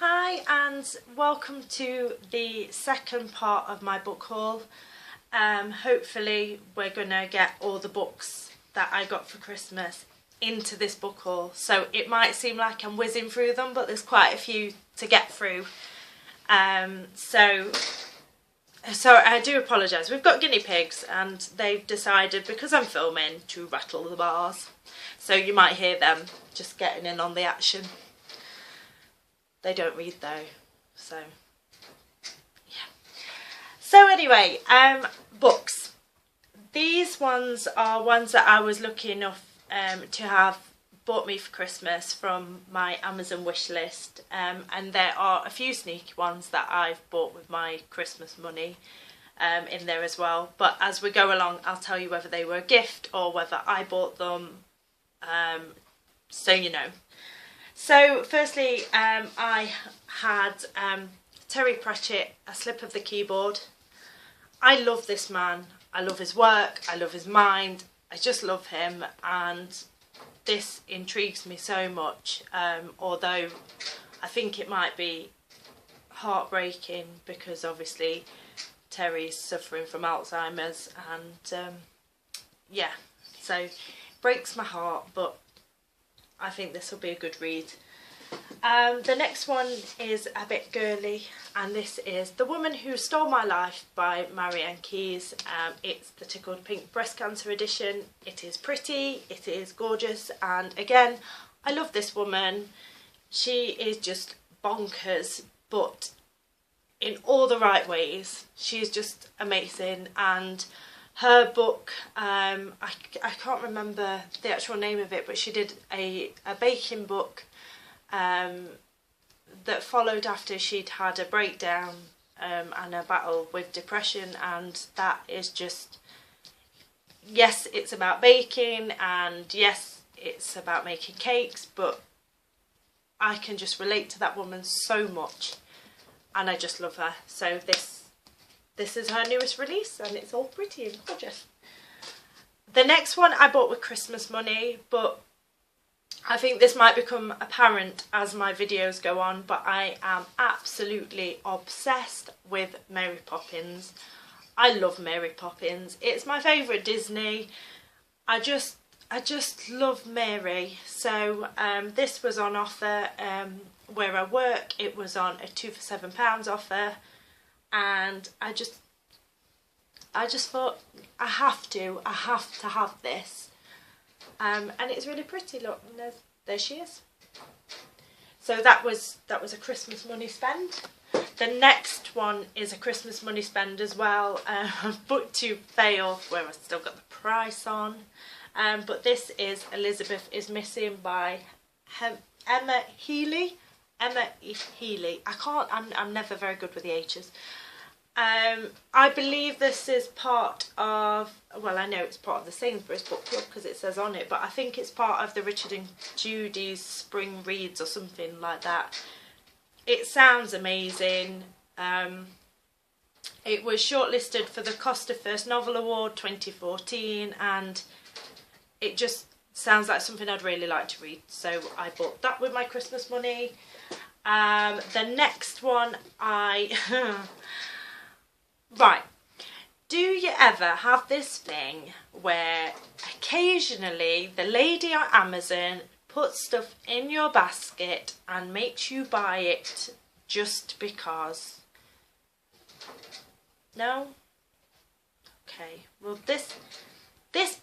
Hi and welcome to the second part of my book haul. Hopefully we're gonna get all the books that I got for Christmas into this book haul, so it might seem like I'm whizzing through them, but there's quite a few to get through. So I do apologise. We've got guinea pigs and they've decided, because I'm filming, to rattle the bars, so you might hear them just getting in on the action. They don't read though, so yeah. So anyway, books. These ones are ones that I was lucky enough to have bought me for Christmas from my Amazon wish list, and there are a few sneaky ones that I've bought with my Christmas money in there as well. But as we go along, I'll tell you whether they were a gift or whether I bought them, so you know. So firstly, I had Terry Pratchett, A Slip of the Keyboard. I love this man. I love his work. I love his mind. I just love him, and this intrigues me so much, although I think it might be heartbreaking because obviously Terry's suffering from Alzheimer's, and yeah, so it breaks my heart, but I think this will be a good read. The next one is a bit girly, and this is The Woman Who Stole My Life by Marion Keys. It's the Tickled Pink Breast Cancer edition. It is pretty, it is gorgeous, and again, I love this woman. She is just bonkers, but in all the right ways. She's just amazing, and her book, I can't remember the actual name of it, but she did a baking book that followed after she'd had a breakdown and a battle with depression, and that is just, yes, it's about baking, and yes, it's about making cakes, but I can just relate to that woman so much, and I just love her. So this is her newest release, and it's all pretty and gorgeous. The next one I bought with Christmas money, but I think this might become apparent as my videos go on, but I am absolutely obsessed with Mary Poppins. I love Mary Poppins. It's my favourite Disney. I just love Mary. So this was on offer where I work. It was on a 2 for £7 offer. And I just thought, I have to have this, and it's really pretty. Look, and there she is. So that was a Christmas money spend. The next one is a Christmas money spend as well. Book to fail, where I still got the price on, but this is Elizabeth is Missing by Emma Healy. Emma Healy. I'm never very good with the H's. I believe this is part of, well, I know it's part of the Sainsbury's book club because it says on it, but I think it's part of the Richard and Judy's Spring Reads or something like that. It sounds amazing. It was shortlisted for the Costa First Novel Award 2014, and it just sounds like something I'd really like to read, so I bought that with my Christmas money. The next one right, do you ever have this thing where occasionally the lady on Amazon puts stuff in your basket and makes you buy it just because? No? Okay, well this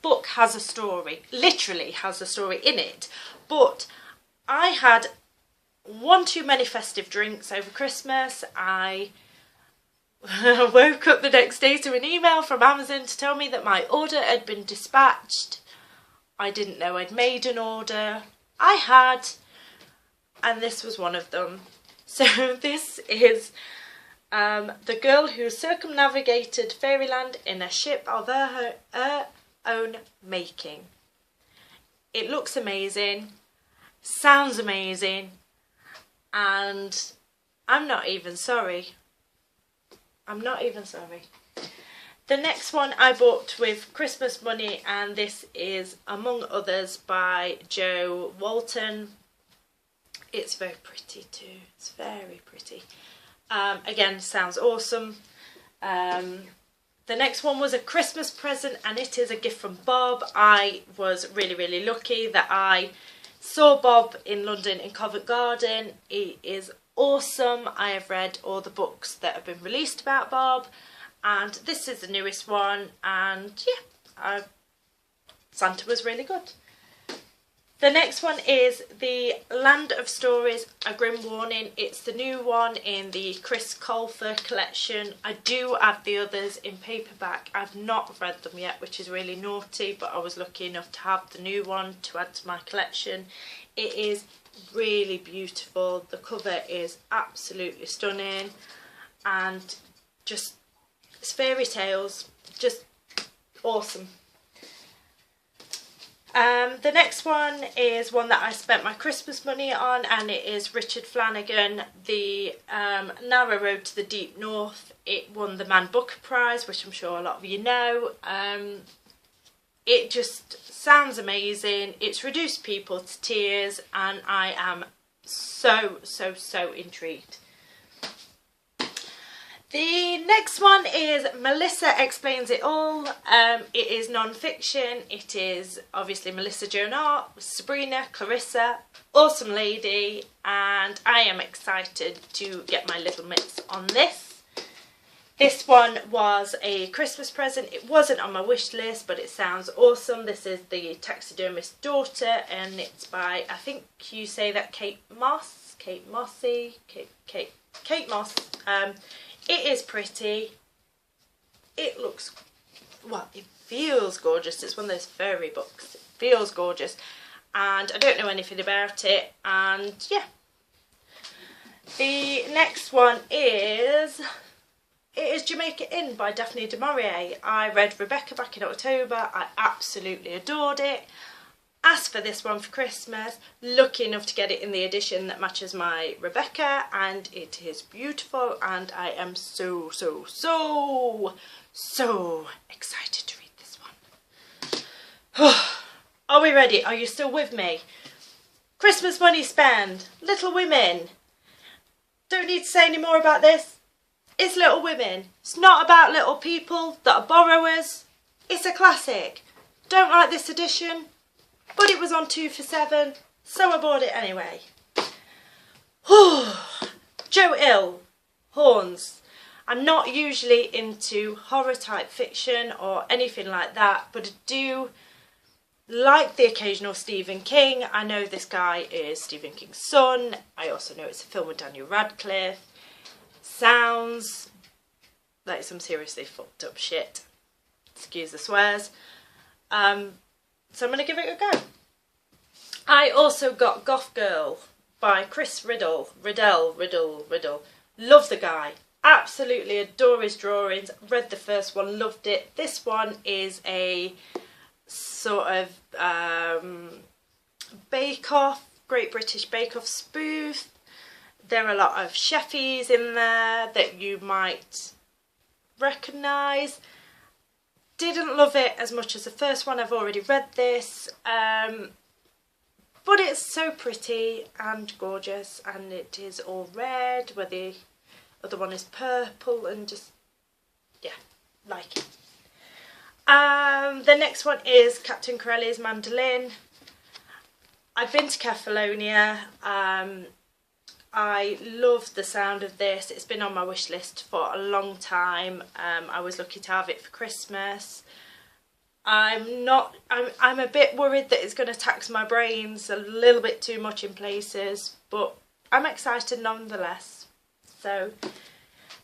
book has a story, literally has a story in it, but I had one too many festive drinks over Christmas. I woke up the next day to an email from Amazon to tell me that my order had been dispatched. I didn't know I'd made an order. I had, and this was one of them. So this is the girl who circumnavigated Fairyland in a ship of her own making. It looks amazing, sounds amazing, and I'm not even sorry. I'm not even sorry. The next one I bought with Christmas money, and this is Among Others by Jo Walton. It's very pretty too. It's very pretty. Again, sounds awesome. The next one was a Christmas present, and it is a gift from Bob. I was really, really lucky that I saw Bob in London in Covent Garden. He is awesome. I have read all the books that have been released about Bob, and this is the newest one, and yeah, Santa was really good. The next one is The Land of Stories, A Grim Warning. It's the new one in the Chris Colfer collection. I do have the others in paperback. I've not read them yet, which is really naughty, but I was lucky enough to have the new one to add to my collection. It is really beautiful. The cover is absolutely stunning, and just, it's fairy tales, just awesome. The next one is one that I spent my Christmas money on, and it is Richard Flanagan, The Narrow Road to the Deep North. It won the Man Booker Prize, which I'm sure a lot of you know. It just sounds amazing. It's reduced people to tears, and I am so intrigued. The next one is Melissa Explains It All. It is non-fiction. It is obviously Melissa Joan Hart, Sabrina, Clarissa, awesome lady, and I am excited to get my little mitts on this. This one was a Christmas present. It wasn't on my wish list, but it sounds awesome. This is The Taxidermist's Daughter, and it's by, I think you say that, Kate Moss. It is pretty. It looks, well, it feels gorgeous. It's one of those fairy books. It feels gorgeous. And I don't know anything about it. And yeah. The next one is, it is Jamaica Inn by Daphne du Maurier. I read Rebecca back in October. I absolutely adored it. Asked for this one for Christmas, lucky enough to get it in the edition that matches my Rebecca, and it is beautiful, and I am so excited to read this one. Are we ready? Are you still with me? Christmas money spend, Little Women. Don't need to say any more about this. It's Little Women. It's not about little people that are borrowers. It's a classic. Don't like this edition, but it was on 2 for $7, so I bought it anyway. Joe Hill, Horns. I'm not usually into horror type fiction or anything like that, but I do like the occasional Stephen King. I know this guy is Stephen King's son. I also know it's a film with Daniel Radcliffe. Sounds like some seriously fucked up shit. Excuse the swears. So I'm going to give it a go. I also got Goth Girl by Chris Riddle. Love the guy. Absolutely adore his drawings. Read the first one, loved it. This one is a sort of Bake Off, Great British Bake Off spoof. There are a lot of chefs in there that you might recognise. Didn't love it as much as the first one. I've already read this, but it's so pretty and gorgeous, and it is all red where the other one is purple, and just, yeah, like it. The next one is Captain Corelli's Mandolin. I've been to Kefalonia. I love the sound of this. It's been on my wish list for a long time. I was lucky to have it for Christmas. I'm a bit worried that it's going to tax my brains a little bit too much in places, but I'm excited nonetheless. So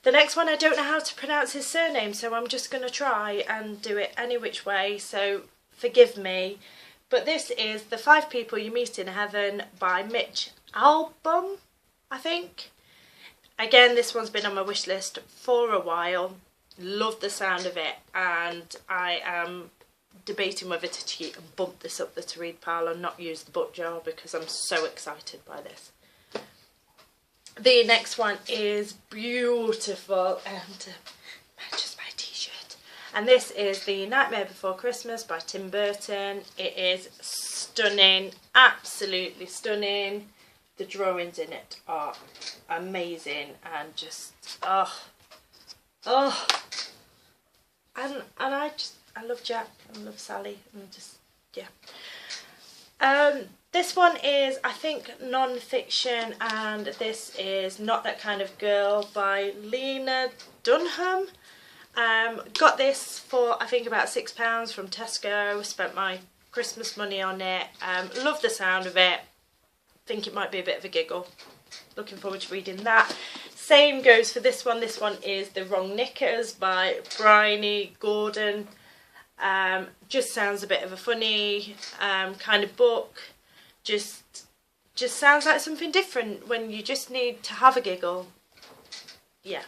the next one, I don't know how to pronounce his surname, so I'm just going to try and do it any which way, so forgive me. But this is The 5 People You Meet in Heaven by Mitch Albom, I think. Again, this one's been on my wish list for a while. Love the sound of it, and I am debating whether to cheat and bump this up the to read pile and not use the book jar, because I'm so excited by this. The next one is beautiful and matches my t-shirt, and this is The Nightmare Before Christmas by Tim Burton. It is stunning, absolutely stunning. the drawings in it are amazing, and just and I love Jack and love Sally, and just this one is, I think, non-fiction, and this is Not That Kind of Girl by Lena Dunham. Got this for, I think, about £6 from Tesco. Spent my Christmas money on it. Love the sound of it. Think it might be a bit of a giggle. Looking forward to reading that. Same goes for this one. This one is The Wrong Knickers by Bryony Gordon. Just sounds a bit of a funny kind of book. Just sounds like something different when you just need to have a giggle. Yeah.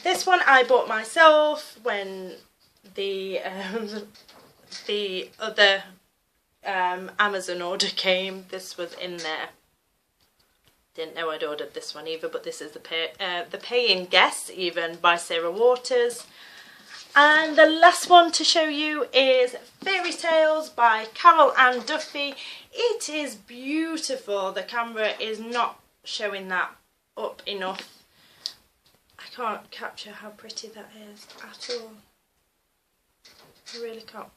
This one I bought myself when the other Amazon order came. This was in there. Didn't know I'd ordered this one either, but this is The Paying Guest, even, by Sarah Waters. And the last one to show you is Fairy Tales by Carol Ann Duffy. It is beautiful. The camera is not showing that up enough. I can't capture how pretty that is at all. I really can't.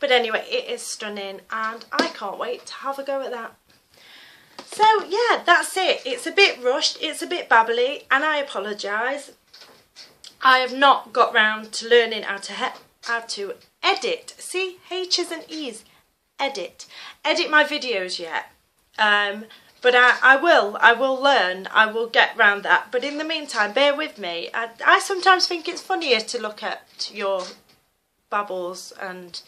But anyway, it is stunning, and I can't wait to have a go at that. So yeah, that's it. It's a bit rushed, it's a bit babbly, and I apologise. I have not got round to learning how to edit. See, H's and E's. Edit my videos yet. But I will learn. I will get round that. But in the meantime, bear with me. I sometimes think it's funnier to look at your babbles and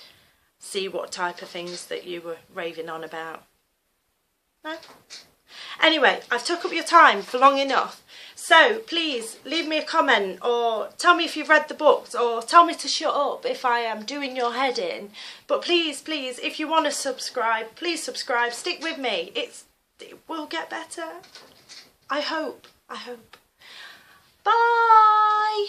see what type of things that you were raving on about. No? Anyway, I've took up your time for long enough. So please leave me a comment, or tell me if you've read the books, or tell me to shut up if I am doing your head in. But please, please, if you want to subscribe, please subscribe. Stick with me. It will get better. I hope. Bye.